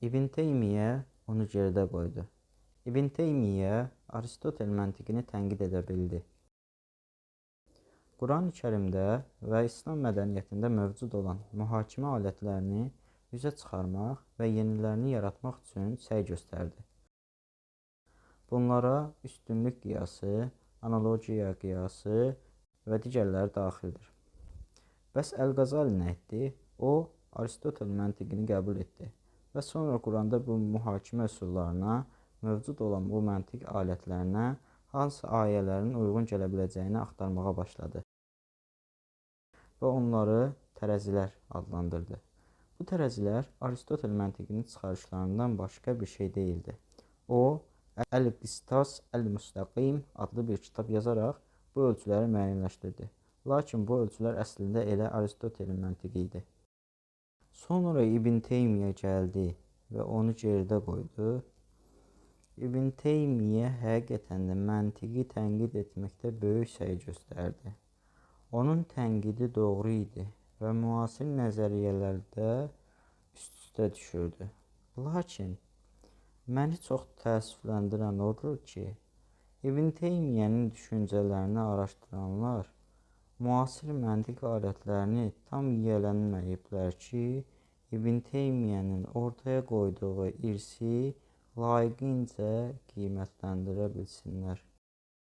İbn Teymiyyə onu gerdə qoydu. İbn Teymiyyə Aristotel məntiqini tənqid edə bildi. Quran-ı Kərimdə və İslam mədəniyyətində mövcud olan mühakimə alətlərini üzə çıxarmaq və yenilərini yaratmaq üçün səy göstərdi. Bunlara üstünlük qiyası, analogiya qiyası və digərləri daxildir. Bəs Əl-Qazali nə etdi? O, Aristotel məntiqini qəbul etdi və sonra Quranda bu mühakimə üsullarına, mövcud olan bu məntiq alətlərinə hansı ayələrin uyğun gələ biləcəyini axtarmağa başladı və onları tərəzilər adlandırdı. Bu tərəzilər Aristotel məntiqinin çıxarışlarından başqa bir şey deyildi. O, Əl-Qistas Əl-Müstəqim adlı bir kitab yazaraq bu ölçüləri müəyyənləşdirdi. Lakin bu ölçülər əslində elə Aristotelin məntiqi idi. Sonra İbn Teymiyyə gəldi və onu gerdə qoydu. İbn Teymiyyə həqiqətən də məntiqi tənqid etməkdə böyük səy göstərdi. Onun tənqidi doğru idi və müasir nəzəriyyələrdə üst-üstə düşürdü. Lakin məni çox təəssüfləndirən odur ki, İbn Teymiyyənin düşüncələrini araşdıranlar müasir məntiq alətlərini tam yiyələnməyiblər ki, İbn Teymiyyənin ortaya qoyduğu irsi layiqincə qiymətləndirə bilsinlər.